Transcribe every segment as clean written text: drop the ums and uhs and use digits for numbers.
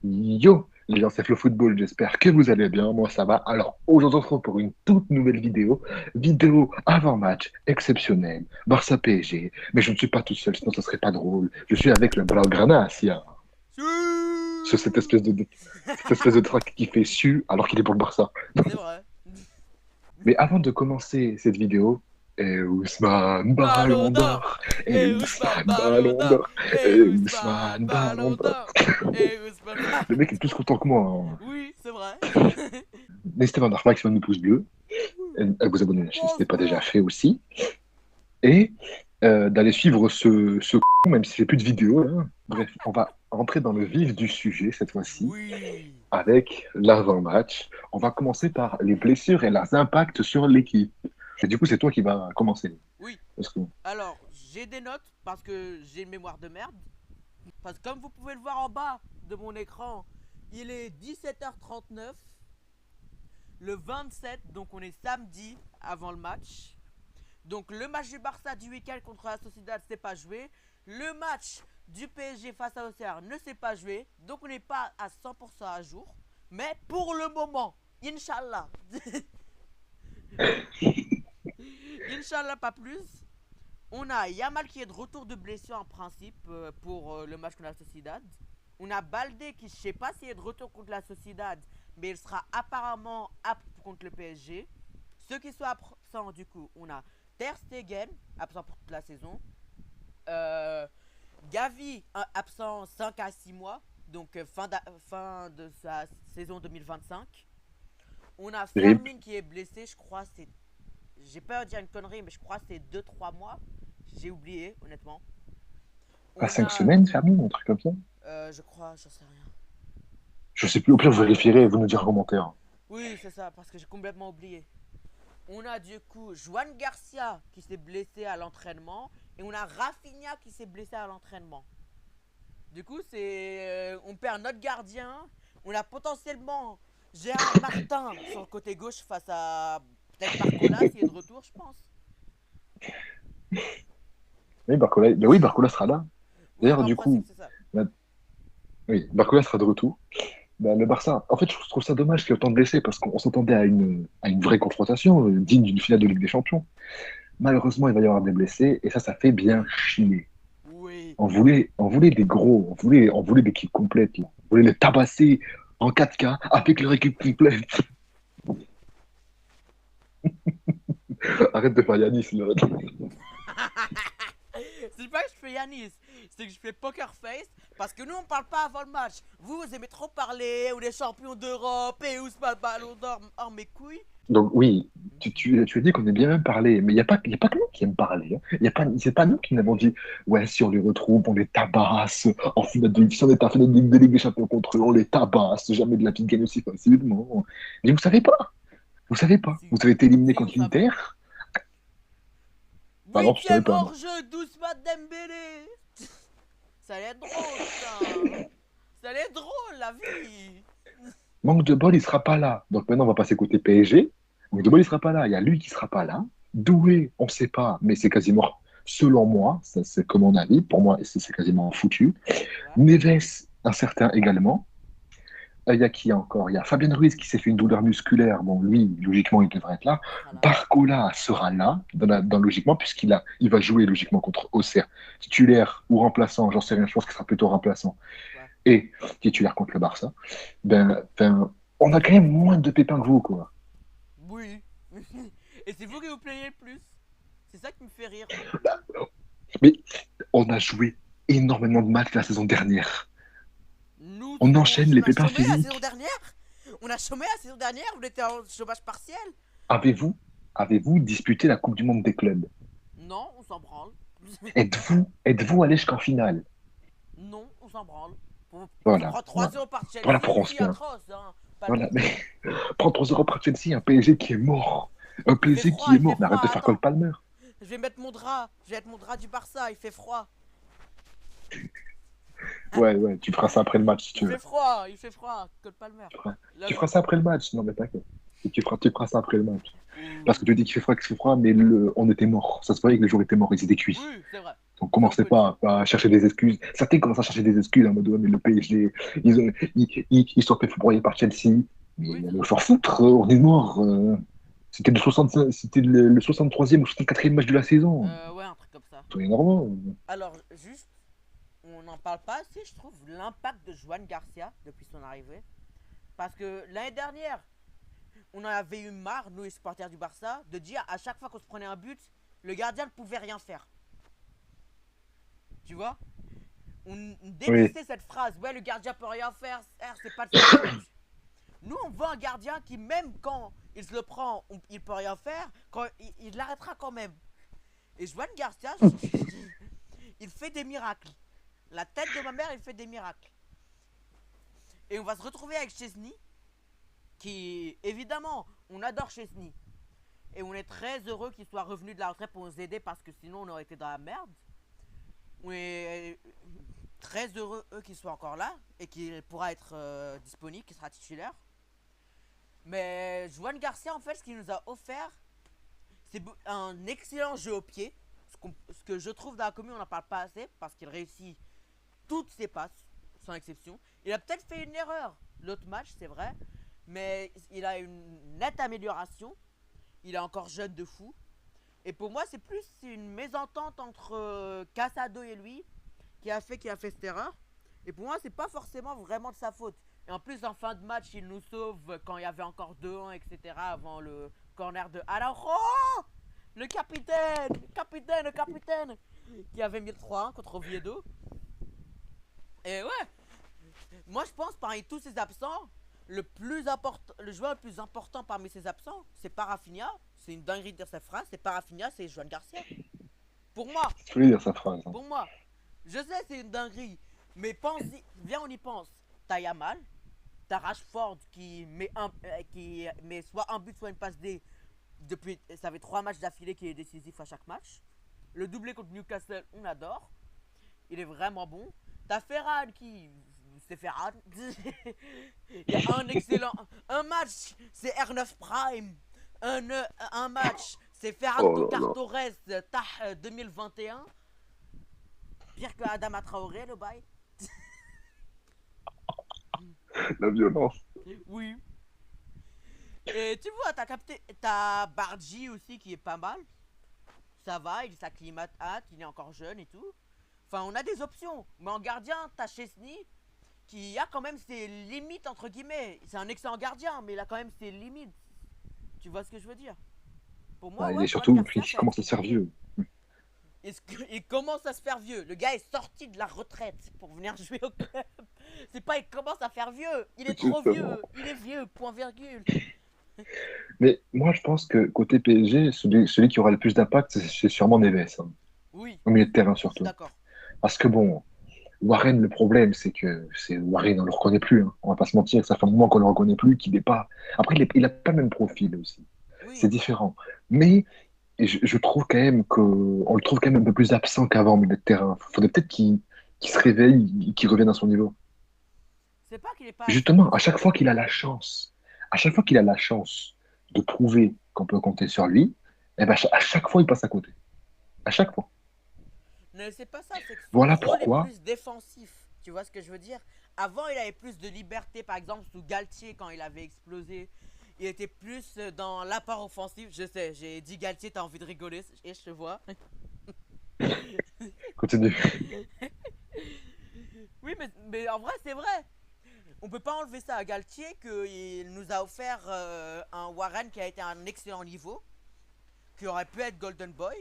Yo, les gens, c'est Flo Football, j'espère que vous allez bien, moi ça va. Alors aujourd'hui on se retrouve pour une toute nouvelle vidéo avant-match exceptionnelle, Barça PSG, mais je ne suis pas tout seul, sinon ça serait pas drôle. Je suis avec le Blaugrana, sur cette espèce de track qui fait su alors qu'il est pour le Barça. C'est vrai. Mais avant de commencer cette vidéo, Ousmane Ballon Ballon d'or. d'Or, Et Ousmane Ballon Ballon d'or. d'Or, Et Ousmane Ousmane Ballon Ballon d'Or. d'or. Et Ousmane Le Ballon mec est plus d'or. content que moi, hein. Oui, c'est vrai. N'hésitez pas à faire maximum de pouces bleus, à vous abonner à la chaîne si ce Pause n'est pas déjà bleu. fait aussi, et d'aller suivre ce con, même si c'est plus de vidéo, hein. Bref, on va rentrer dans le vif du sujet cette fois-ci, Oui. avec l'avant-match. On va commencer par les blessures et leurs impacts sur l'équipe. Et du coup, c'est toi qui vas commencer. Oui. Parce que, Alors, j'ai des notes parce que j'ai une mémoire de merde. Parce que comme vous pouvez le voir en bas de mon écran, il est 17h39, le 27, donc on est samedi avant le match. Donc le match du Barça du week-end contre la Sociedad s'est pas joué. Le match du PSG face à Auxerre ne s'est pas joué. Donc on n'est pas à 100% à jour. Mais pour le moment, Inch'Allah. Inch'Allah, pas plus. On a Yamal qui est de retour de blessure en principe pour le match contre la Sociedad. On a Balde qui, je sais pas s'il est de retour contre la Sociedad, mais il sera apparemment apte contre le PSG. Ceux qui sont absents, du coup, on a Ter Stegen, absent pour toute la saison. Euh, Gavi, absent 5 à 6 mois, donc fin de sa saison 2025. On a RIP, Fermin qui est blessé, je crois c'est... J'ai peur de dire une connerie, mais je crois que c'est 2-3 mois. J'ai oublié, honnêtement. à On 5 a... semaines, Fermi, un truc comme ça. Je crois, j'en sais rien. Je sais plus, au pire, vous vérifierez et vous nous direz en commentaire. Oui, c'est ça, parce que j'ai complètement oublié. On a du coup Juan Garcia qui s'est blessé à l'entraînement. Et on a Rafinha qui s'est blessé à l'entraînement. Du coup, on perd notre gardien. On a potentiellement Gérard Martin sur le côté gauche face à peut-être Barcola s'il est de retour, je pense. Oui, Barcola sera là. Oui, D'ailleurs, bah en du principe, coup, c'est ça. bah, oui, Barcola sera de retour. Bah, le Barça, en fait, je trouve ça dommage qu'il y ait autant de blessés parce qu'on s'attendait à une vraie confrontation digne d'une finale de Ligue des Champions. Malheureusement, il va y avoir des blessés et ça fait bien chier. Oui. On voulait des gros, on voulait l'équipe complète, là. On voulait les tabasser en 4K avec leur équipe complète. Arrête de faire Yanis, là. C'est pas que je fais Yanis, c'est que je fais poker face parce que nous on parle pas avant le match. Vous aimez trop parler, on est champion d'Europe et où se passe le ballon d'or hors mes couilles. Donc oui, tu as dit qu'on est bien même parlé, mais il y a pas que nous qui aiment parler, hein. Y a pas, c'est pas nous qui n'avons dit, ouais, si on les retrouve, on les tabasse, en finale de, si on est en finale de Ligue des Champions contre eux, on les tabasse, jamais de la vie de gagner aussi facilement. Mais vous avez été éliminé Si vous contre savez. l'Inter. Ah non, tu savais Huitième pas, non. hors-jeu d'Ousmane Dembélé. Ça allait être drôle, putain. Ça allait être drôle, la vie. Manque de bol, il sera pas là. Donc maintenant, on va passer côté PSG. Manque de bol, il sera pas là. Il y a lui qui sera pas là. Doué, on sait pas, mais c'est quasiment, selon moi, ça c'est comme mon avis, pour moi, c'est quasiment foutu. Ouais, Neves, incertain également. Il y a qui encore? Il y a Fabien Ruiz qui s'est fait une douleur musculaire. Bon, lui, logiquement, il devrait être là. il sera là. Barcola sera là, logiquement, il va jouer logiquement contre Auxerre. Titulaire ou remplaçant, j'en sais rien, je pense qu'il sera plutôt remplaçant. Ouais. Et titulaire contre le Barça. On a quand même moins de pépins que vous, quoi. Oui. Et c'est vous qui vous plaignez le plus. C'est ça qui me fait rire. Mais on a joué énormément de matchs la saison dernière. Nous, On enchaîne les on a pépins chômé la saison physiques. dernière. On a chômé la saison dernière, on était en chômage partiel. Avez-vous, avez-vous disputé la Coupe du Monde des clubs? Non, on s'en branle. Êtes-vous allé jusqu'en finale? Non, on s'en branle. On Voilà, prend trois voilà. 0 par Voilà Chelsea pour on se aussi, plaint. atroce, hein. Pas le Voilà, but. mais prends 3 euros par Chelsea, un PSG qui est mort. Un PSG qui est Il fait mort. Mais froid, arrête de faire Cole attends. Palmer. Je vais mettre mon drap. Je vais mettre mon drap du Barça, il fait froid. Ouais, ouais, tu feras ça après le match si tu veux. Il fait froid, Cole Palmer. Tu feras, Là, tu feras ça après le match. Non, mais t'inquiète. Et tu feras ça après le match. Parce que ouh. tu dis qu'il fait froid, mais on était mort. Ça se voyait que les joueurs étaient morts, ils étaient cuits. Oui, c'est vrai. Donc, C'est un commencez peu dur. pas à chercher des excuses. Certains commencent à chercher des excuses en mode, ouais, mais le PSG, ils sont fait foudroyer par Chelsea. Mais Oui, le faire foutre, on est mort. C'était le 63e ou 64e match de la saison. ouais, un truc comme ça. Soyez normaux. Alors, juste, on n'en parle pas assez, je trouve, l'impact de Juan Garcia depuis son arrivée. Parce que l'année dernière, on en avait eu marre, nous les supporters du Barça, de dire à chaque fois qu'on se prenait un but, le gardien ne pouvait rien faire. Tu vois? On Oui, détestait cette phrase. Ouais, le gardien peut rien faire, c'est pas de sa faute. Nous, on veut un gardien qui, même quand il se le prend, il peut rien faire, quand il l'arrêtera quand même. Et Juan Garcia, il fait des miracles. La tête de ma mère, il fait des miracles. Et on va se retrouver avec Chesney, qui, évidemment, on adore Chesney. Et on est très heureux qu'il soit revenu de la retraite pour nous aider parce que sinon on aurait été dans la merde. On est très heureux qu'il soit encore là et qu'il pourra être disponible, qu'il sera titulaire. Mais Juan Garcia, en fait, ce qu'il nous a offert, c'est un excellent jeu au pied. Ce que je trouve dans la commune, on n'en parle pas assez parce qu'il réussit toutes ses passes, sans exception. Il a peut-être fait une erreur l'autre match, c'est vrai, mais il a une nette amélioration. Il est encore jeune de fou. Et pour moi, c'est plus une mésentente entre Casado et lui qui a fait cette erreur. Et pour moi, c'est pas forcément vraiment de sa faute. Et en plus, en fin de match, il nous sauve quand il y avait encore 2-1, etc. avant le corner de Araujo, le capitaine, qui avait mis le 3-1 contre Oviedo. Et ouais, moi je pense parmi tous ces absents, le joueur le plus important parmi ces absents, c'est pas Rafinha. C'est une dinguerie de dire cette phrase, c'est pas Rafinha, c'est Juan Garcia. Pour moi, je voulais dire sa phrase. Hein. pour moi. Je sais, c'est une dinguerie. Mais pense-y, viens, on y pense. T'as Yamal, t'as Rashford qui met soit un but, soit une passe D. Depuis, ça fait 3 matchs d'affilée qui est décisif à chaque match. Le doublé contre Newcastle, on adore. Il est vraiment bon. T'as Ferran qui. C'est Ferran. Il y a un excellent. Un match, c'est R9 Prime. Un match, c'est Ferran Oh là là, Torres, Tah 2021. Pire que Adama Traoré, le bail. la violence. Oui. Et tu vois, t'as Bardji aussi qui est pas mal. Ça va, il s'acclimate hâte, il est encore jeune et tout. Enfin, on a des options. Mais en gardien, t'as Chesney qui a quand même ses limites, entre guillemets. C'est un excellent gardien, mais il a quand même ses limites. Tu vois ce que je veux dire? Pour moi, Ah, il ouais, est Joan surtout, Garcia, il ça va commence être à une se faire dinguerie. vieux. Il commence à se faire vieux. Le gars est sorti de la retraite pour venir jouer au club. C'est pas il commence à faire vieux. Il est trop Justement. vieux. Il est vieux, point virgule. Mais moi, je pense que côté PSG, celui qui aura le plus d'impact, c'est sûrement Neves. Hein. Oui, Au milieu de terrain je suis surtout. d'accord. Parce que bon, Warren, le problème, c'est que c'est Warren, on le reconnaît plus. Hein. On va pas se mentir, ça fait un moment qu'on le reconnaît plus, qu'il n'est pas. Après, il a pas le même profil aussi. C'est Oui, différent. Mais je trouve quand même on le trouve quand même un peu plus absent qu'avant au milieu de terrain. Faudrait peut-être qu'il se réveille, qu'il revienne à son niveau. c'est pas qu'il est pas assez Justement, bon, c'est juste que. à chaque fois qu'il a la chance de prouver qu'on peut compter sur lui, eh ben, à chaque fois, il passe à côté. À chaque fois. Ne, c'est pas ça, c'est que son Voilà rôle est pourquoi. plus défensif. Tu vois ce que je veux dire? Avant, il avait plus de liberté, par exemple, sous Galtier quand il avait explosé. Il était plus dans l'apport offensif. Je sais, j'ai dit Galtier, t'as envie de rigoler, et je te vois. Continue. Oui, mais en vrai, c'est vrai. On peut pas enlever ça à Galtier qu'il nous a offert un Warren qui a été à un excellent niveau, qui aurait pu être Golden Boy,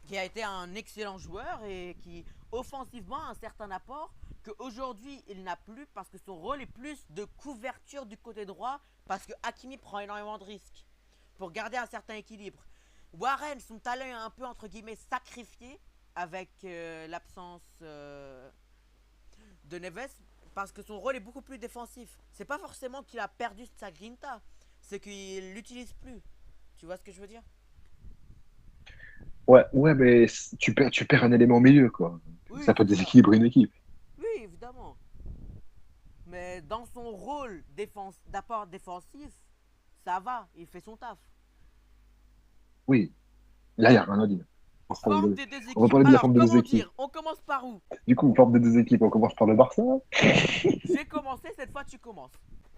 qui a été un excellent joueur et qui offensivement a un certain apport qu'aujourd'hui il n'a plus parce que son rôle est plus de couverture du côté droit parce que Hakimi prend énormément de risques pour garder un certain équilibre. Warren, son talent est un peu entre guillemets sacrifié avec l'absence de Neves parce que son rôle est beaucoup plus défensif. C'est pas forcément qu'il a perdu sa grinta, c'est qu'il l'utilise plus. Tu vois ce que je veux dire? Ouais, ouais, mais tu perds un élément au milieu, quoi. Oui, Ça peut c'est ça. déséquilibrer une équipe. Oui, évidemment. Mais dans son rôle d'apport défensif, ça va, il fait son taf. Oui, là, il n'y a rien à dire. Forme des deux On va équipes. parler de la Alors, forme des deux comment équipes. dire? On commence par où? Du coup, forme des deux équipes, on commence par le Barça. J'ai commencé, cette fois tu commences.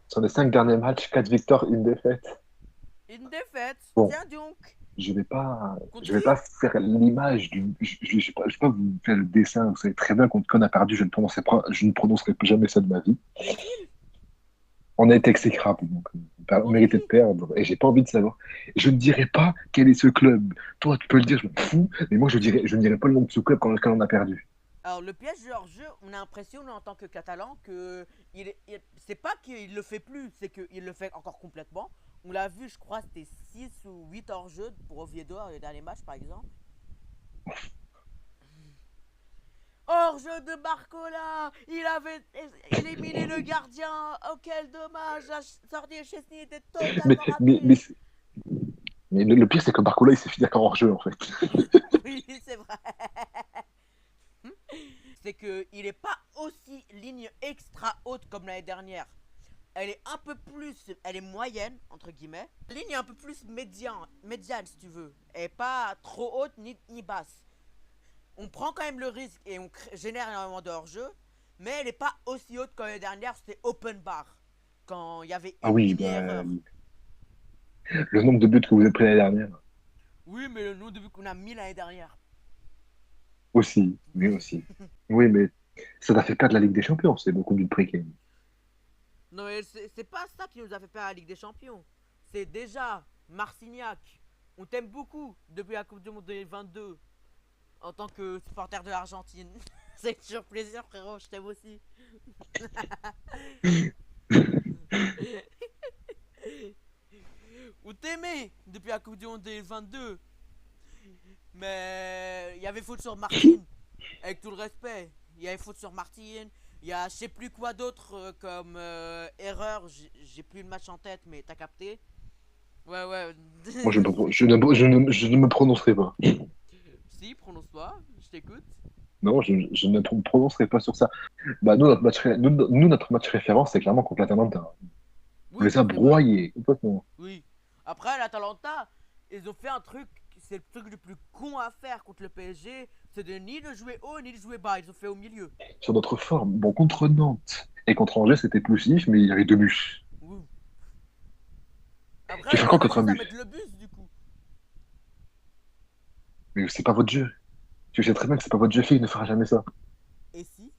Sur les 5 derniers matchs, 4 victoires, une défaite. Une défaite. Bon, Tiens donc. je Contre vais qui? pas faire l'image du, je vais pas vous faire le dessin. Vous savez très bien contre qui on a perdu. Je ne prononcerai plus jamais ça de ma vie. Les kills? On a été exécrable, donc on Contre méritait de qui? perdre. Et j'ai pas envie de savoir. Je ne dirai pas quel est ce club. Toi, tu peux le dire, je m'en fous. Mais moi, je ne dirai pas le nom de ce club quand on a perdu. Alors, le piège de leur jeu, on a l'impression, nous, en tant que Catalan, que c'est pas qu'il le fait plus, c'est qu'il le fait encore complètement. On l'a vu, je crois, c'était 6 ou 8 hors-jeu pour Oviedo les derniers matchs, par exemple. Hors-jeu de Barcola! Il avait éliminé le gardien! Oh, quel dommage! La sortie de Chesney était Mais, totalement mais, mais, ratée! mais le pire, c'est que Barcola, il s'est fini qu'en hors-jeu, en fait. Oui, c'est vrai! C'est qu'il est pas aussi ligne extra haute comme l'année dernière. Elle est un peu plus, elle est moyenne entre guillemets. La ligne est un peu plus médiane si tu veux. Elle est pas trop haute ni basse. On prend quand même le risque et on génère énormément de hors-jeu, mais elle est pas aussi haute que l'année dernière. C'était open bar quand il y avait Ah une oui, mini bah, erreur. le nombre de buts que vous avez pris l'année dernière. Oui, mais le nombre de buts qu'on a mis l'année dernière. Aussi, mais aussi. Oui, mais ça t'a fait perdre la Ligue des Champions, c'est beaucoup de prix quand même. Non, mais c'est pas ça qui nous a fait perdre la Ligue des Champions. C'est déjà Marcignac. On t'aime beaucoup depuis la Coupe du Monde 2022 en tant que supporter de l'Argentine. C'est toujours plaisir, frérot, je t'aime aussi. On t'aimait depuis la Coupe du Monde 2022. Mais il y avait faute sur Martine. Avec tout le respect. Il y avait faute sur Martine. Il y a je sais plus quoi d'autre comme erreur. J'ai plus le match en tête, mais t'as capté. Ouais, ouais. Moi, je ne me prononcerai pas. Si, prononce-toi, je t'écoute. Non, je ne me prononcerai pas sur ça. Bah, notre match référence, c'est clairement contre l'Atalanta. On Oui, les a c'est vrai. broyés, complètement. Oui. Après, l'Atalanta, ils ont fait un truc, c'est le truc le plus con à faire contre le PSG, c'est de ni de jouer haut ni de jouer bas. Ils ont fait au milieu. Sur notre forme, bon, contre Nantes et contre Angers, c'était poussif, mais il y avait 2 buts. Oui. Après, Tu fais ils quoi avaient contre un juste à mettre but? le bus du coup. Mais c'est pas votre jeu. Tu sais très bien que c'est pas votre jeu, il ne fera jamais ça. Et si?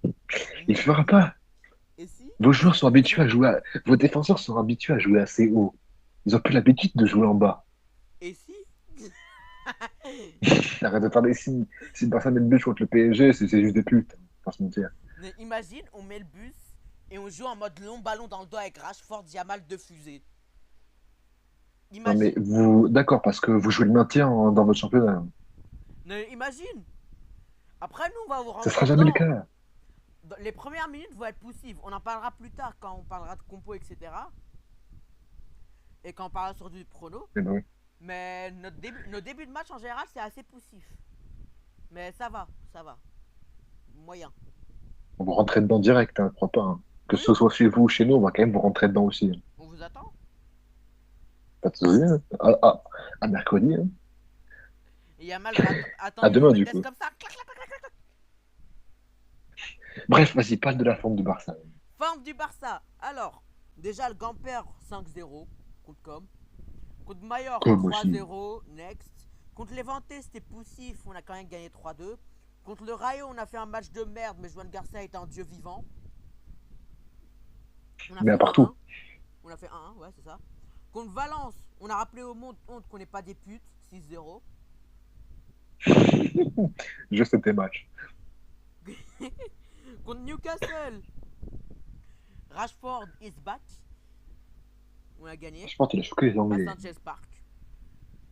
Il ne fera pas. Et si? Vos joueurs sont habitués à jouer Vos défenseurs sont habitués à jouer assez haut. Ils ont plus l'habitude de jouer en bas. Et si? Arrête de parler si le Barça met le but contre le PSG, c'est juste des putes. Faut pas se mentir. Mais imagine, on met le bus et on joue en mode long ballon dans le dos avec Rashford, Yamal, deux fusées. Non mais Imagine. vous, d'accord, parce que vous jouez le maintien dans votre championnat. Mais imagine. Après, nous, on va vous Ça rentrer sera jamais le dedans. cas. Les premières minutes vont être poussives. On en parlera plus tard quand on parlera de compo, etc. Et quand on parlera sur du prono. Eh ben oui. Mais nos débuts de match en général, c'est assez poussif. Mais ça va, ça va. Moyen. On va rentrer dedans direct, hein, je crois pas, hein. Que Oui, ce soit chez vous ou chez nous, on va quand même vous rentrer dedans aussi, hein. on vous attend. Pas de soucis, hein. À mercredi, hein. Et Yamal va À attendre demain, Nuno du Mendes coup. comme ça. Clac, clac, clac, clac, clac. Bref, vas-y, parle de la forme du Barça. Forme du Barça. Alors, déjà le Gamper 5-0 contre Com. Contre Mallorca Comme aussi. 3-0, next. Contre Levante, c'était poussif, on a quand même gagné 3-2. Contre le Rayo, on a fait un match de merde, mais Joan Garcia est un dieu vivant. On a Mais fait à partout. 1-1. On a fait 1-1, ouais, c'est ça. Contre Valence, on a rappelé au monde honte qu'on n'est pas des putes, 6-0. Je sais tes matchs. Contre Newcastle, Rashford is back. On a gagné Je pense qu'il a choqué les à Anglais. Sanchez Park.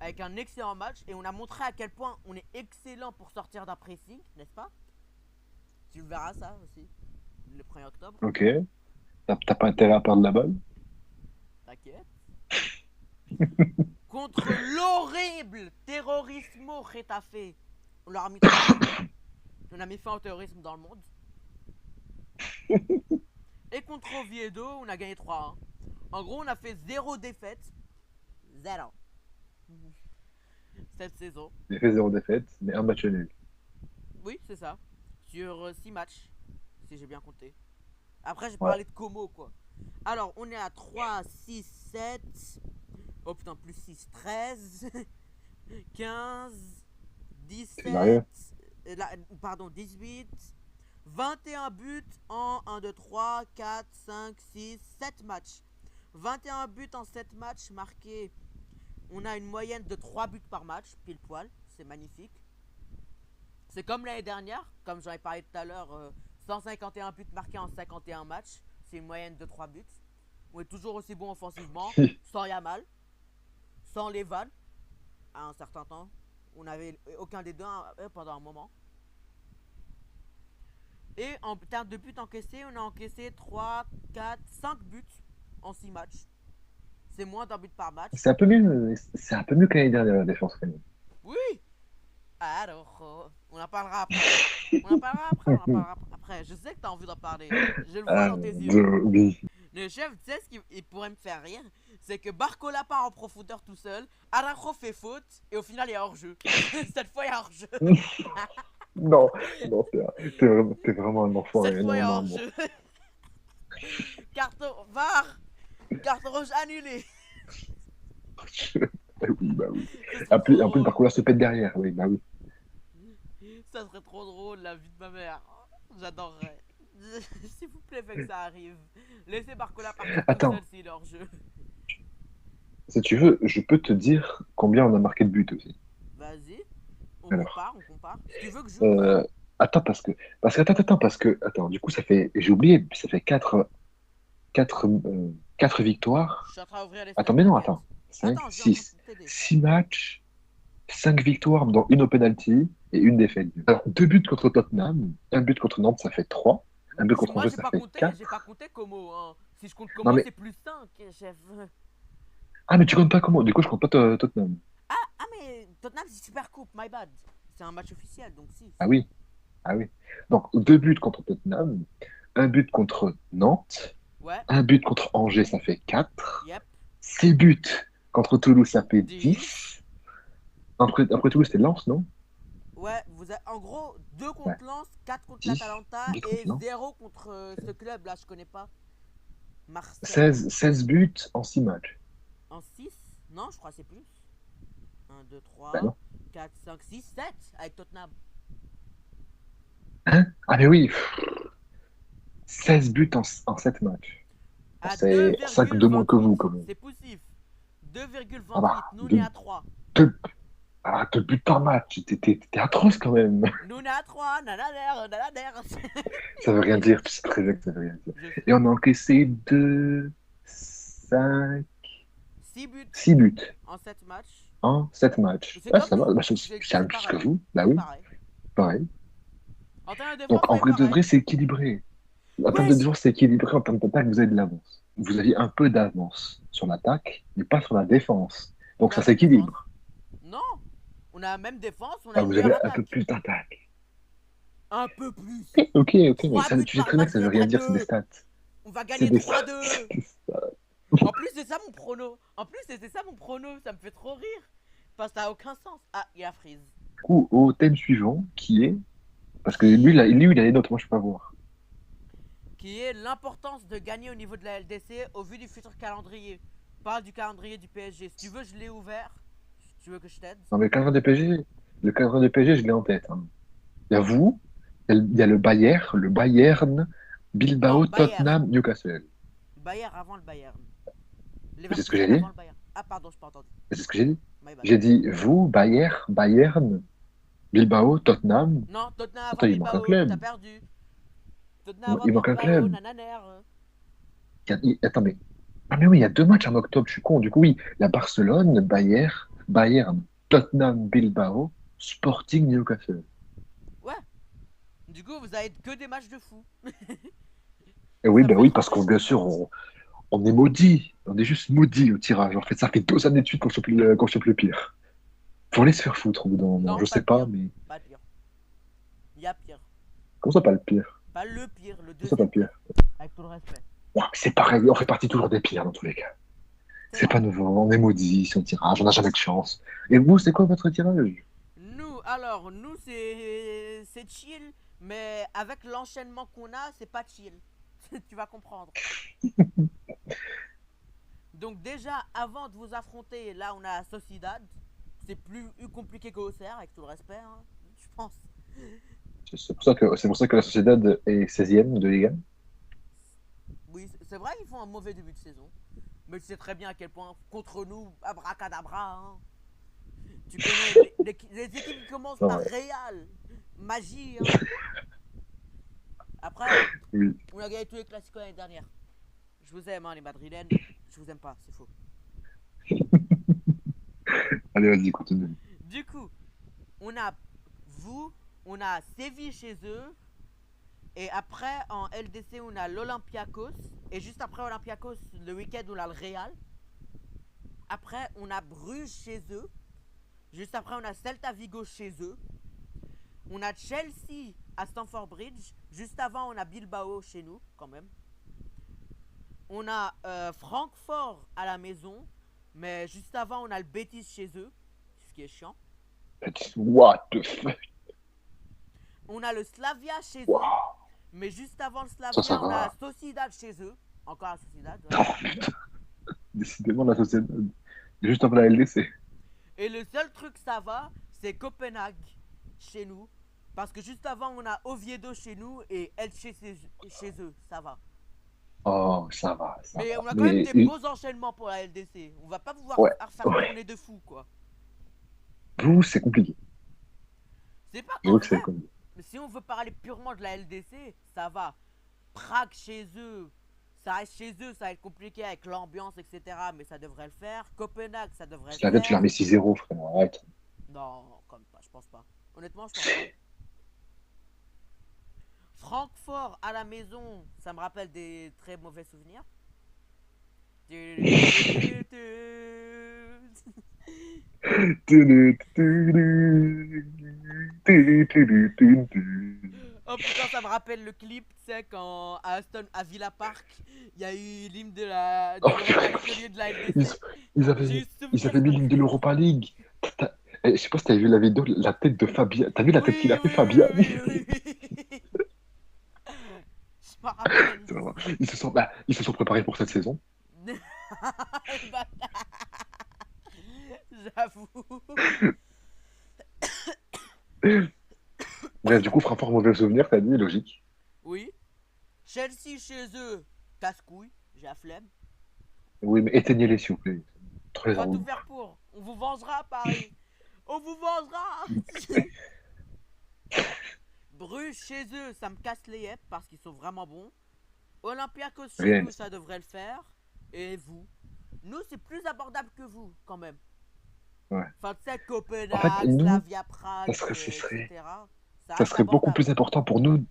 Avec un excellent match et on a montré à quel point on est excellent pour sortir d'un pressing, n'est-ce pas? Tu verras ça aussi, le 1er octobre. Ok. T'as pas intérêt à perdre la balle. T'inquiète. Contre l'horrible terrorismo Getafe. On leur a mis 3-0. On a mis fin au terrorisme dans le monde. Et contre Oviedo, on a gagné 3-1. En gros, on a fait 0 défaite. 0. cette saison. J'ai fait 0 défaite, mais un match nul. Oui, c'est ça. Sur 6 matchs, si j'ai bien compté. Après, j'ai Ouais, parlé de Como, quoi. Alors, on est à 3, 6, 7. Oh putain, plus 6, 13, 15, sérieux? 17. Pardon, 18. 21 buts en 1, 2, 3, 4, 5, 6, 7 matchs. 21 buts en 7 matchs marqués. On a une moyenne de 3 buts par match, pile poil. C'est magnifique. C'est comme l'année dernière, comme j'en ai parlé tout à l'heure, 151 buts marqués en 51 matchs. C'est une moyenne de 3 buts. On est toujours aussi bon offensivement, sans Yamal, sans les vannes, à un certain temps. On n'avait aucun des deux pendant un moment. Et en termes de buts encaissés, on a encaissé 3, 4, 5 buts en 6 matchs. C'est moins d'un but par match. C'est un peu mieux que l'année dernière, la défense, quand même. Oui. Alors, on en parlera après. On en parlera après, on en parlera après. Je sais que t'as envie d'en parler. Je le vois dans tes yeux. Oui. Le chef, tu sais ce qui pourrait me faire rire? C'est que Barcola part en profondeur tout seul, Araujo fait faute, et au final il y a hors-jeu. Cette fois il y a hors-jeu. Non, non, t'es vraiment un Cette enfoiré. fois il y Non, a non, non. hors-jeu. Carton, VAR, carton rouge annulé. Oui, bah oui. Ce serait trop En plus, le drôle. parcours se pète derrière. Oui, bah oui. Ça serait trop drôle, la vie de ma mère. J'adorerais. S'il vous plaît, fait que ça arrive. Laissez Barcola partir tout seul Attends, s'il est hors-jeu. si tu veux, je peux te dire combien on a marqué de buts aussi. Vas-y, on Alors, compare, on compare. Si tu veux que je joue, euh, attends, parce que, du coup, j'ai oublié, ça fait 4 je victoires. suis en train d'ouvrir les Attends, stats, mais non, t'inquiète. attends. Cinq, Attends, je suis en train six, de t'aider. 6 matchs, 5 victoires, dont une au penalty et une défaite. Alors, 2 buts contre Tottenham, un but contre Nantes, ça fait 3. Un but Si contre moi Angers, ça fait j'ai pas 4. compté Como, hein. Si je compte Non, Como, mais, c'est plus 5, chef. ah, mais tu comptes pas comment? Du coup, je compte pas Tottenham. Ah, mais Tottenham, c'est Super Coupe, my bad. C'est un match officiel, donc si. Ah oui, ah oui. Donc, 2 buts contre Tottenham, un but contre Nantes, Ouais, un but contre Angers, ça fait 4. yep. 6 buts contre Toulouse, ça fait 10. 10. Après Toulouse, c'était Lens, non? Ouais, vous avez en gros 2 Ouais. contre Lens, 4 contre 10, l'Atalanta 10 contre et Lens. 0 contre ce club là, je connais pas. Marseille. 16 buts en 6 matchs. En 6. Non, je crois que c'est plus. Un, 2, Ben 3, non. 4, 5, 6, 7 avec Tottenham. Hein? Ah, mais oui, 16 buts en 7 matchs. Bon, À c'est 5 de moins que 2,28. vous, quand même. C'est poussif. Ah 2,28. bah, Nous, on est à 3. deux, 2 buts par match. T'es atroce, quand même. Nous, on est à 3. Nananer, nananer. Ça veut rien dire, tu sais très bien que ça veut rien dire. Je Et sais. on a encaissé 2, 5, 6 buts 6 buts en 7 matchs. en 7 matchs. C'est Ah, comme ça va, nous. bah, c'est la même chose que Pareil. vous. Bah C'est oui, pareil. pareil. En termes de défense, Donc, en c'est vrai de pareil. vrai, c'est équilibré. En termes de Wesh. défense, c'est équilibré. En termes d'attaque, vous avez de l'avance. Vous aviez un peu d'avance sur l'attaque, mais pas sur la défense. On Donc, a ça la même défense. s'équilibre. Non. On a la même défense, on a Ah, une vous meilleure avez un peu attaque. plus d'attaque. Un peu plus. Ok, ok, mais 3 ça, buts tu sais par très bien que match ça au veut lieu rien de dire, c'est des 2. stats. On va C'est gagner des stats. 3-2. C'est des stats. En plus, c'est ça mon prono. En plus, c'est ça mon prono. Ça me fait trop rire. Parce que ça a aucun sens. Ah, il y a Freeze. Du coup, au thème suivant, qui est. Parce que Qui lui, il a les notes, moi, je peux pas voir. qui est l'importance de gagner au niveau de la LDC au vu du futur calendrier. Parle du calendrier du PSG. Si tu veux, je l'ai ouvert. Si tu veux que je t'aide. Non, mais le cadre de PSG, je l'ai en tête, hein. Il y a vous, il y a le Bayern, Non, Bilbao, Bayern. Tottenham, Newcastle. Bayern avant le Bayern. C'est ce que j'ai Leverkusen dit. avant le Bayern. Ah, pardon, je pas entendu. C'est ce que j'ai dit. My bad. J'ai dit vous, Bayern, Bilbao, Tottenham. Non, Tottenham Attends, avant il manque un Bilbao. T'as club. perdu. Tottenham avant Il manque un Bilbao. club. Nananer. Attends, mais. Ah, mais oui, il y a 2 matchs en octobre, je suis con. Du coup, oui, il y a Barcelone, Bayern, Tottenham, Bilbao, Sporting, Newcastle. Ouais. Du coup, vous avez que des matchs de fou. Et oui, Ça me bah fait oui, trop parce qu'on, rire. bien sûr, on est maudit. On est juste maudit au tirage. En fait, ça fait 2 années de suite qu'on chope le pire. Faut aller se faire foutre au bout d'un moment. Non, Je pas sais le pas, pire. mais. Pas le pire. Il y a pire. Comment ça, pas le pire? Pas le pire, le Comment ça, pas deuxième le pire? pire. Avec tout le respect. Ouais, c'est pareil, on fait partie toujours des pires dans tous les cas. C'est C'est vrai. pas nouveau, on est maudit, si on tirage, on n'a jamais de chance. Et vous, c'est quoi votre tirage? Nous, c'est chill, mais avec l'enchaînement qu'on a, c'est pas chill. Tu vas comprendre. Donc déjà, avant de vous affronter, là on a Sociedad. C'est plus compliqué qu'Auxerre, avec tout le respect, hein, je pense. C'est pour ça que la Sociedad est 16e de Liga. Oui, c'est vrai, ils font un mauvais début de saison. Mais tu sais très bien à quel point, contre nous, abracadabra, hein. Tu connais les équipes qui commencent par Non, Real, magie, hein. Après, oui. on a gagné tous les classiques l'année dernière. Je vous aime, hein, les Madrilènes. Je vous aime pas, c'est faux. Allez, vas-y, continue. Du coup, on a vous, on a Séville chez eux. Et après, en LDC, on a l'Olympiakos. Et juste après Olympiakos, le week-end, on a le Real. Après, on a Bruges chez eux. Juste après, on a Celta Vigo chez eux. On a Chelsea à Stamford Bridge. Juste avant, on a Bilbao chez nous, quand même. On a Francfort à la maison. Mais juste avant, on a le Betis chez eux. Ce qui est chiant. What the fuck? On a le Slavia chez eux. Wow. Mais juste avant le Ça Slavia, on a va. Sociedad chez eux. Encore la Sociedad, ouais. Non, décidément, la Sociedad. Juste après la LDC. Et le seul truc ça va, c'est Copenhague chez nous. Parce que juste avant, on a Oviedo chez nous et Elche chez eux. Ça va. Oh, ça va, ça Mais va. on a quand même Mais, des beaux enchaînements pour la LDC. On va pas pouvoir ouais, faire ouais. tourner de fou, quoi. Vous, c'est compliqué. C'est pas en J'avoue que vrai. c'est compliqué. Si on veut parler purement de la LDC, ça va. Prague chez eux, ça reste chez eux, ça va être compliqué avec l'ambiance, etc. Mais ça devrait le faire. Copenhague, ça devrait le Slavia, tu l'as faire. mis 6-0, frère. Arrête. Non, comme pas, je pense pas. Honnêtement, je pense pas. Francfort à la maison, ça me rappelle des très mauvais souvenirs. Oh putain, ça me rappelle le clip, tu sais, quand à Aston, à Villa Park, il y a eu l'hymne de Oh, l'Europa League au lieu de la ils, LDC. ils J'ai avaient, eu ce ils souvenir avaient mis direct. l'hymne de l'Europa League. Je sais pas si t'avais vu la vidéo, la tête de Fabien. T'as vu la tête qu'il Oui, a fait, oui, Fabien? oui, oui, oui, oui. Je me rappelle. C'est vraiment- ils se sont préparés pour cette saison. Bah, j'avoue. Bref, du coup, Francfort, mauvais souvenir, t'as dit, logique. Oui. Chelsea chez eux, casse-couille, j'ai la flemme. Oui, mais éteignez-les, s'il vous plaît. Trop On les va tout armes. faire pour. On vous vengera à Paris. On vous vengera. Bruges chez eux, ça me casse les yeux parce qu'ils sont vraiment bons. Olympiakos chez Rien. nous, ça devrait le faire. Et vous? Nous, c'est plus abordable que vous, quand même. Ouais. Enfin, tu sais, En fait, Copenhague, nous, Slavia ça Prague, serait, ça serait, etc. Ça ça reste serait beaucoup abordable. plus important pour nous.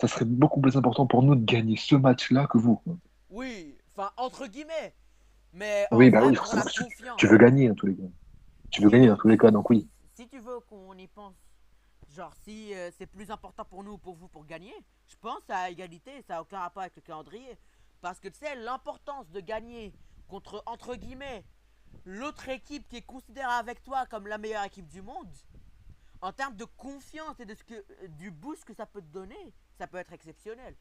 Ça serait beaucoup plus important pour nous de gagner ce match-là que vous. Oui, enfin, entre guillemets. Mais en Oui, bah vrai, oui, pour forcément la que tu confiance. veux gagner dans tous les cas. Tu veux Si, gagner dans tous les cas, donc oui. si tu veux qu'on y pense, genre si c'est plus important pour nous ou pour vous pour gagner, je pense à égalité, ça n'a aucun rapport avec le calendrier. Parce que tu sais, l'importance de gagner contre, entre guillemets, l'autre équipe qui est considérée avec toi comme la meilleure équipe du monde, en termes de confiance et de du boost que ça peut te donner, ça peut être exceptionnel.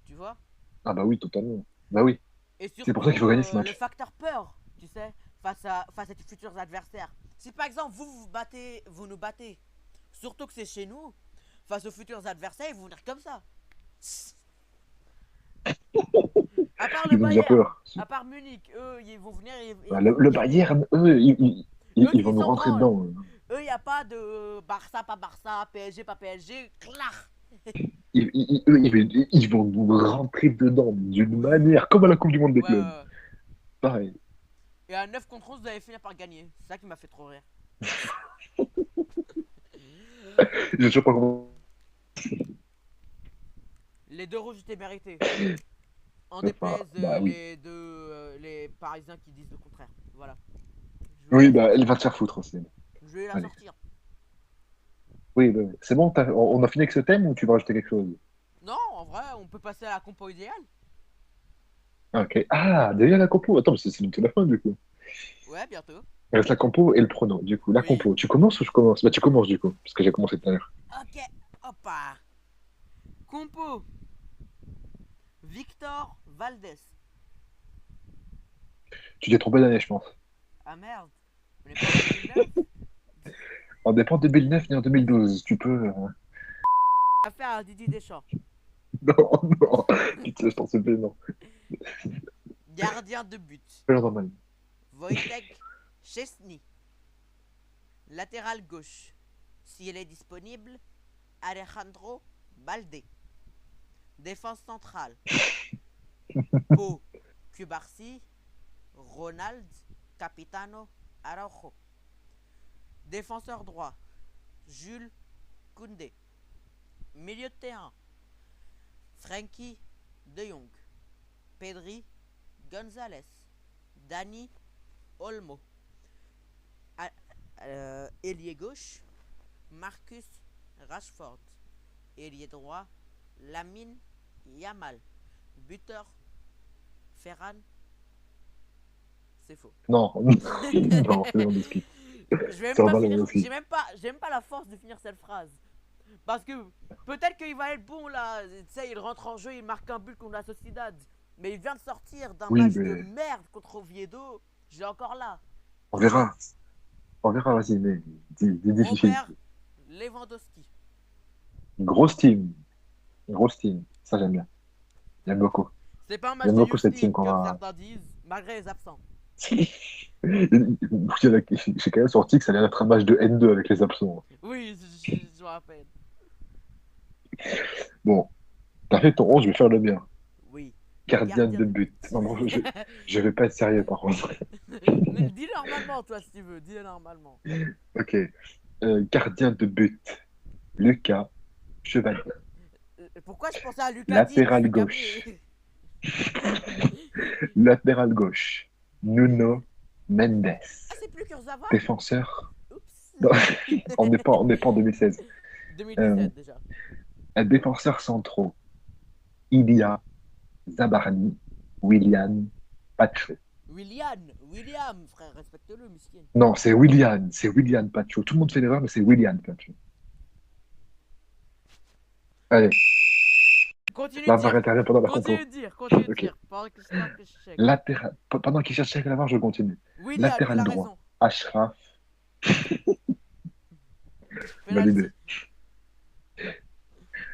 Tu vois? Ah bah oui, totalement. Bah oui. Et C'est pour ça qu'il faut surtout, gagner ce le match. facteur peur, tu sais, face à tes futurs adversaires. Si par exemple vous nous battez, surtout que c'est chez nous, face aux futurs adversaires, ils vont venir comme ça. À part le Ils ont déjà Bayern, peur. à part Munich, eux, ils vont venir et Bah, ils le, vont le gagner. Bayern, eux, ils vont Ils nous s'en rentrer branlent. dedans. Eux, il n'y a pas de Barça, pas Barça, PSG, pas PSG. Clac. Eux, ils vont nous rentrer dedans d'une Oui, oui. manière, comme à la Coupe du Monde des Ouais, ouais, clubs. ouais. Pareil. Et à 9 contre 11, vous allez finir par gagner. C'est ça qui m'a fait trop rire. Je sais pas comment. Les deux rouges étaient mérités. En Enfin, déplaise bah oui. les Parisiens qui disent le contraire. Voilà. Je voulais Oui, la bah elle sortir. va te faire foutre aussi. Je voulais la Allez. sortir. Oui, bah, oui. C'est bon, on a fini avec ce thème ou tu vas rajouter quelque chose? Non, en vrai, on peut passer à la compo idéale. Ok. Ah, déjà la compo. Attends, mais c'est bientôt la fin, du coup. Ouais, bientôt. Il reste la compo et le prono. Du coup, la Oui. compo. Tu commences ou je commence? Bah, tu commences, du coup, parce que j'ai commencé tout à l'heure. Ok, hoppa. Compo, Victor Valdés. Tu t'es trompé d'année, je pense. Ah merde, on n'est pas en 2009. On dépend de 2009 ni en 2012. Tu peux. Affaire à Didier Deschamps. Non, non. Putain, je t'en supplie, non. Gardien de but, Fais normal. Wojtek Szczesny. Latéral gauche, si elle est disponible, Alejandro Balde. Défense centrale, Pau Cubarsi, Ronald Capitano Araujo. Défenseur droit, Jules Koundé. Milieu de terrain, Frankie de Jong, Pedri Gonzalez, Dani Olmo. Ailier gauche, Marcus Rashford. Ailier droit, Lamine Yamal. Buteur, Ferran. C'est faux. Non, non, c'est Lewandowski. Je vais même C'est pas Robert finir. Lewandowski. J'ai même pas la force de finir cette phrase. Parce que peut-être qu'il va être bon là. Tu sais, il rentre en jeu, il marque un but contre la Sociedad. Mais il vient de sortir d'un Oui, match de mais merde contre Oviedo. J'ai encore là. on verra. On verra, vas-y, mais dis difficile. Robert Lewandowski. Grosse team. Grosse team. Ça, j'aime bien. J'aime beaucoup. C'est pas un match J'aime de beaucoup Youth cette team League qu'on comme va. certains disent, malgré les absents. J'ai quand même sorti que ça allait être un match de N2 avec les absents. Oui, je me rappelle. Bon, t'as fait ton 11, je vais faire le mien. Oui. Gardien Gardien de de but. but. Non, non, je vais pas être sérieux par contre. Mais dis normalement, toi, si tu veux. Dis normalement. Ok. Gardien de but. Lucas Chevalier. Pourquoi je pensais à Lucas Digne? Je Latéral suis gauche. câblé. Latéral gauche. Nuno Mendes. Ah, c'est plus Kurzawa? Défenseur. Oups. Non, on n'est pas en 2016. Euh, 2017 déjà. un défenseur centraux. Ilia Zabarni. William Pacho. William, frère, respecte-le, miskin. Non, c'est William. C'est William Pacho. Tout le monde fait l'erreur, mais c'est William Pacho. Allez, Continue de la VAR dire. intervient pendant la Continue compo. de dire. Continue de Ok. dire. Pendant que je check. Pendant qu'il cherche la VAR, je continue. William, il Latéral a droit. raison. Ashraf. Penalty. Validé.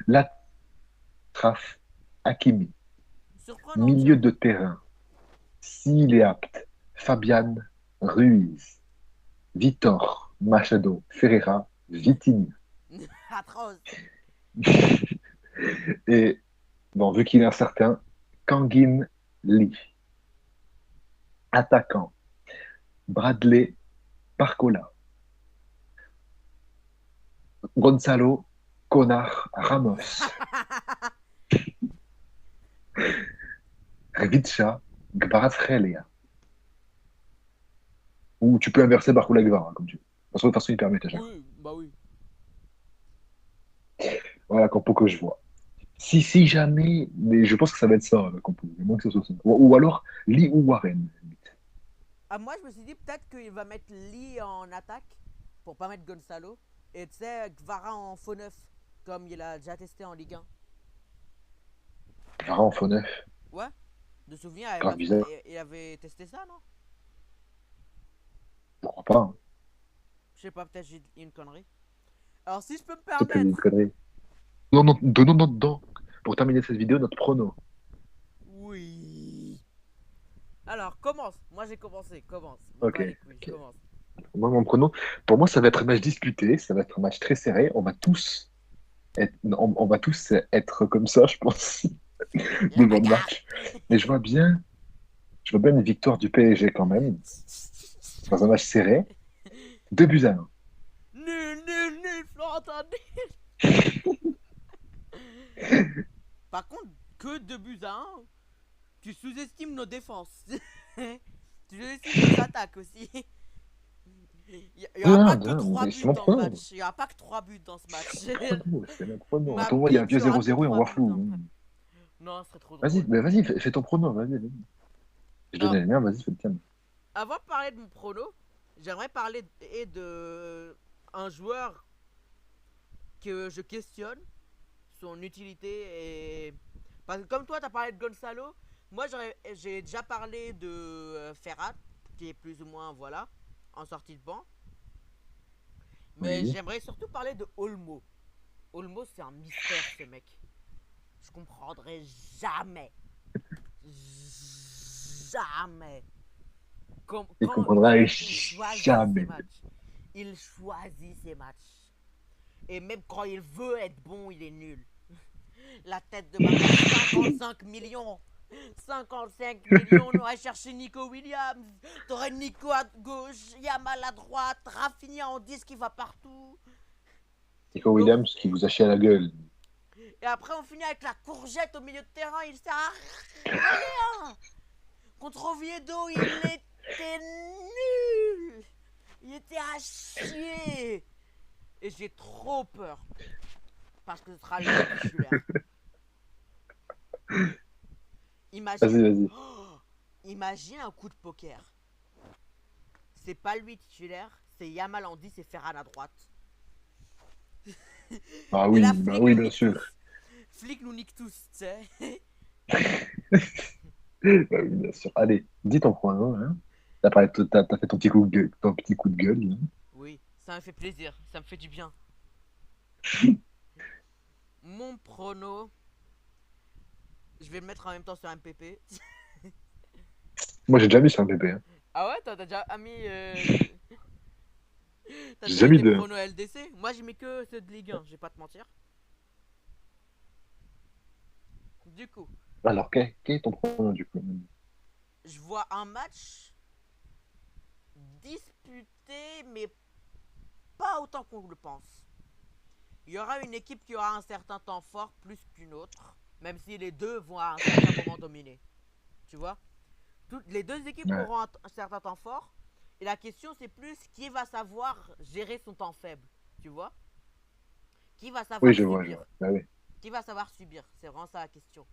Latraf Hakimi. Surprenant, Milieu tiens. de terrain. S'il est apte. Fabian Ruiz. Vitor Machado Ferreira. Vitinha. Atroce. Et, bon, vu qu'il est incertain, Kangin Lee. Attaquant. Bradley Barcola. Gonzalo Conar Ramos. Revica Gvaratskhelia. Ou tu peux inverser Barcola et Gvara, comme tu veux. Parce que de toute façon, il permet à chaque fois. Oui, bah oui. Voilà la compo que je vois. Si jamais, mais je pense que ça va être ça, la compo. Il y a moins que ce soit ça. Ou alors Lee ou Warren. Ah, moi, je me suis dit peut-être qu'il va mettre Lee en attaque pour pas mettre Gonzalo. Et tu sais, Gvara en faux neuf, comme il a déjà testé en Ligue 1. Gvara en faux neuf. Ouais, de souvenir, Grave bizarre. il avait testé ça, non? Pourquoi pas, hein. Je sais pas, peut-être j'ai dit une connerie. Alors, si je peux me Peut-être que c'est une permettre. connerie. Non, non, donnons notre dent. Pour terminer cette vidéo, notre prono. Oui. Alors, commence. Moi, j'ai commencé. Commence. Ok. Allez, couilles, Ok. commence. Moi, mon prono, pour moi, ça va être un match disputé. Ça va être un match très serré. On va tous être comme ça, je pense, La devant le bagarre. match. Mais je vois bien une victoire du PSG quand même, dans un match serré. 2-1. Nul, nul, nul, Florentin. Par contre, que 2-1, tu sous-estimes nos défenses. Tu sous-estimes nos attaques aussi. Il y aura pas Non, que non, 3 mais buts c'est mon dans le prono. match. Il y aura pas que 3 buts dans ce match. C'est mon prono. C'est mon prono. Ma Attends, moi, il y a un bite, il y vieux aura que 0-0 et on 3 voit buts dans le flou. match. Non, ce serait trop Vas-y, drôle. mais vas-y, fais ton prono, vas-y. Je Alors, donnais le mien, vas-y, fais le tien. avant de parler de mon prono, j'aimerais parler de un joueur que je questionne son utilité et parce que comme toi t'as parlé de Gonzalo, moi j'ai déjà parlé de Ferrat qui est plus ou moins voilà en sortie de banc, mais Oui. j'aimerais surtout parler de Olmo. Olmo c'est un mystère ce mec. Je comprendrai jamais, jamais Il quand comprendra même il choisit ses jamais. matchs. Il choisit ses matchs. Et même quand il veut être bon, il est nul. La tête de ma mère, 55 millions. 55 millions, on aurait cherché Nico Williams. T'aurais Nico à gauche, Yamal à droite, Rafinha en 10 qui va partout. Nico Et, Williams qui vous a chié à la gueule. et après, on finit avec la courgette au milieu de terrain. Il sert à rien. Contre Oviedo, il était nul. Il était à chier. Et j'ai trop peur. Parce que ce sera lui titulaire. Imagine, Vas-y, vas-y. oh, imagine un coup de poker. C'est pas lui titulaire, c'est Yamal en 10 et Ferran à droite. Ah Et oui, là, bah Flick oui, nous bien nique sûr. tous. Flick nous nique tous, tu sais. Bah oui, bien sûr. Allez, dis ton point, hein. T'as fait ton petit coup de gueule, ton petit coup de gueule, là. Oui, ça me fait plaisir, ça me fait du bien. Mon prono, je vais le mettre en même temps sur MPP. Moi, j'ai déjà mis sur un bébé, hein. Ah ouais, t'as déjà mis. T'as J'ai déjà déjà mis mis des deux, hein. pronos LDC? Moi j'ai mis que ceux de Ligue 1, je vais pas te mentir. Du coup, Alors, quel est ton pronom, du coup? je vois un match disputé, mais pas autant qu'on le pense. Il y aura une équipe qui aura un certain temps fort plus qu'une autre, même si les deux vont à un certain moment dominer. Tu vois, les deux équipes Ouais. auront un certain temps fort, et la question c'est plus qui va savoir gérer son temps faible. Tu vois, qui va Oui, savoir je subir. vois. Bah oui. Qui va savoir subir, c'est vraiment ça la question.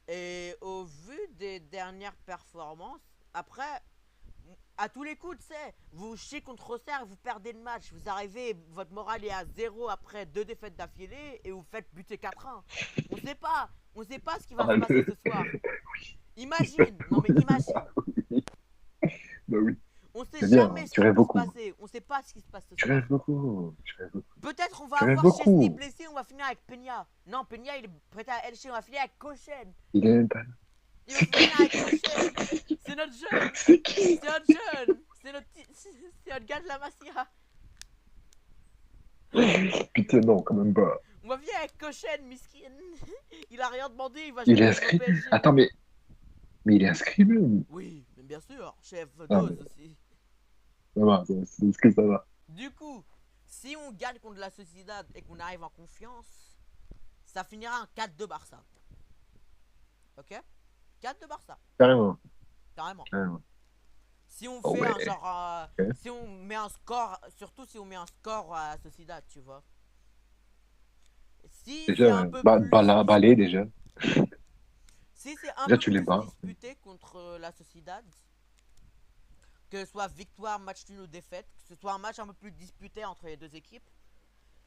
Et au vu des dernières performances, après, à tous les coups, tu sais, vous chiez contre Auxerre, vous perdez le match, vous arrivez, votre morale est à zéro après deux défaites d'affilée et vous faites buter 4-1. On sait pas ce qui va se Ah, passer ce soir. Imagine, non mais imagine, bah oui. on sait C'est bien, jamais ce tu qui rêves peut se beaucoup. passer, on sait pas ce qui se passe ce Tu soir. rêves beaucoup. Tu rêves beaucoup. Peut-être on va Tu rêves avoir Chesney beaucoup. blessé, on va finir avec Peña. Non, Peña il est prêt à Elche, on va finir avec Cochen. Il est même pas là. Il va finir avec Cochen. C'est notre jeune. C'est qui? C'est notre jeune. C'est notre gars de la Masia. Putain, non, quand même pas. On va venir avec Cochen, miskin. Il a rien demandé, il va Il jouer est contre le inscrit? PSG. Attends, mais il est inscrit, lui? Oui, mais bien sûr, chef Ah, mais dose aussi. ça va, c'est inscrit, ça va. Du coup, si on gagne contre la Sociedad et qu'on arrive en confiance, ça finira en 4-2 Barça. Ok? 4-2 Barça, Carrément, carrément. carrément. Si on Oh fait ouais. un genre. Ok. Si on met un score, surtout si on met un score à Sociedad, tu vois. Si c'est un Déjà, peu plus balai, déjà. si c'est un Déjà, peu tu les plus bats. disputé contre la Sociedad, que ce soit victoire, match nul ou défaite, que ce soit un match un peu plus disputé entre les deux équipes,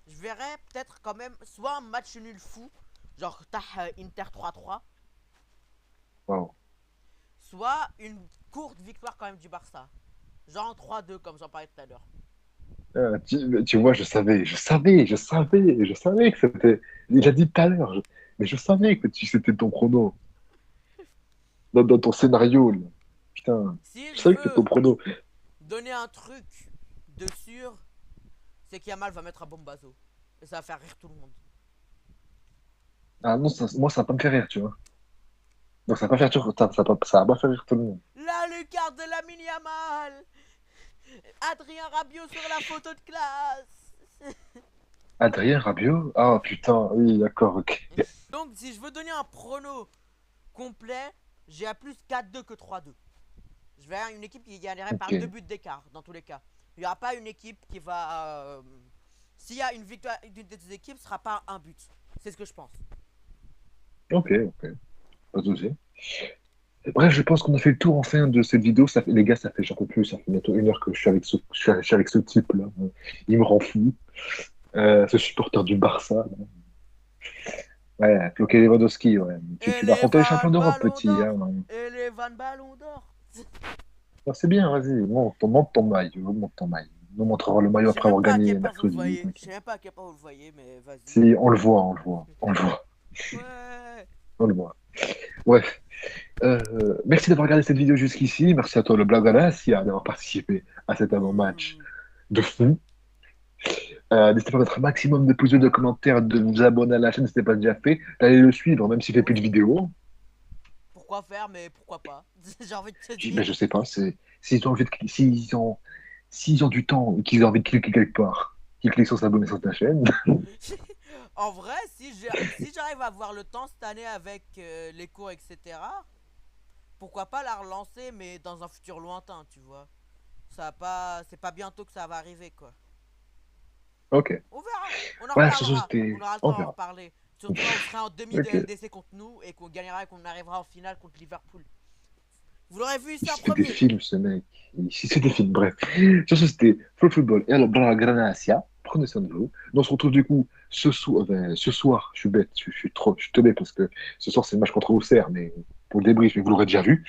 je verrais peut-être quand même soit un match nul fou, genre Inter 3-3, Wow. soit une courte victoire quand même du Barça. Genre 3-2 comme j'en parlais tout à l'heure. Ah, tu vois, je savais que c'était. Il a dit tout à l'heure, mais je savais que c'était ton prono. Dans ton scénario, là. Putain, Si je je savais que c'était ton veux prono. donner un truc de sûr, c'est qu'Yamal va mettre un bombazo. Et ça va faire rire tout le monde. Ah non, moi, ça va pas me faire rire, tu vois. Donc, ça va pas faire, ça va pas faire rire tout le monde. La lucarne de la mini-Yamal. Adrien Rabiot sur la photo de classe. Adrien Rabiot? Ah, putain, oui, d'accord, ok. Donc, si je veux donner un prono complet, j'ai à plus 4-2 que 3-2. Je vais avoir une équipe qui gagnerait par 2 Ok. buts d'écart, dans tous les cas. Il n'y aura pas une équipe qui va. S'il y a une victoire d'une des deux équipes, ce sera pas un but. C'est ce que je pense. Ok, ok, pas de souci. Bref, je pense qu'on a fait le tour enfin de cette vidéo. Ça fait, les gars, ça fait, j'en peux plus, ça fait bientôt 1 heure que je suis avec je suis avec ce type-là. Il me rend fou. Ce supporter du Barça. Là. Ouais, Floquet Lewandowski, ouais. Et Tu vas les affronter les Van champions d'Europe, Ballon petit. d'Or. Hein. Et les Van Ballon d'Or. Ah, c'est bien, vas-y, monte ton maillot, monte ton maillot. Nous montrera le Je maillot sais après même avoir pas à gagné quel point vous le mercredi, voyez. Je sais t'inquiète. même pas à quel point vous le voyez, mais vas-y. Si, on le voit, on le voit, on le voit, Ouais. on le voit. Bref, merci d'avoir regardé cette vidéo jusqu'ici. Merci à toi, le Blagala, d'avoir participé à cet avant-match Hmm. de fou. N'hésitez pas à mettre un maximum de pouces bleus, de commentaires, de vous abonner à la chaîne si ce n'est pas déjà fait, d'aller le suivre, même s'il fait plus de Oui. vidéos. Pourquoi faire, mais pourquoi pas. J'ai envie de te Ben, dire. je sais pas, s'ils ont envie de, s'ils ont du temps et qu'ils ont envie de cliquer quelque part, qu'ils cliquent sur s'abonner sur ta chaîne. En vrai, si j'arrive à avoir le temps cette année avec les cours, etc., pourquoi pas la relancer, mais dans un futur lointain, tu vois. Ça a pas, c'est pas bientôt que ça va arriver, quoi. Ok. On verra, on en Voilà, sur ce, reparlera, on c'était. aura le On temps d'en verra. reparler. Surtout quand on sera en demi de Ok. LDC contre nous et qu'on gagnera et qu'on arrivera en finale contre Liverpool. Vous l'aurez vu ici en Il fait des premier. films, ce mec. Il fait des films, bref. Sur ce, c'était Flow Football et alors dans la Granacia. Prenez soin de vous. Nous, on se retrouve du coup ce soir. Je suis bête, je suis teubé parce que ce soir, c'est le match contre Auxerre, mais pour le débrief, mais vous l'aurez déjà vu.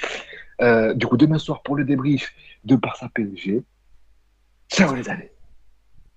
Du coup, demain soir, pour le débrief de Barça PSG. Ciao, les amis.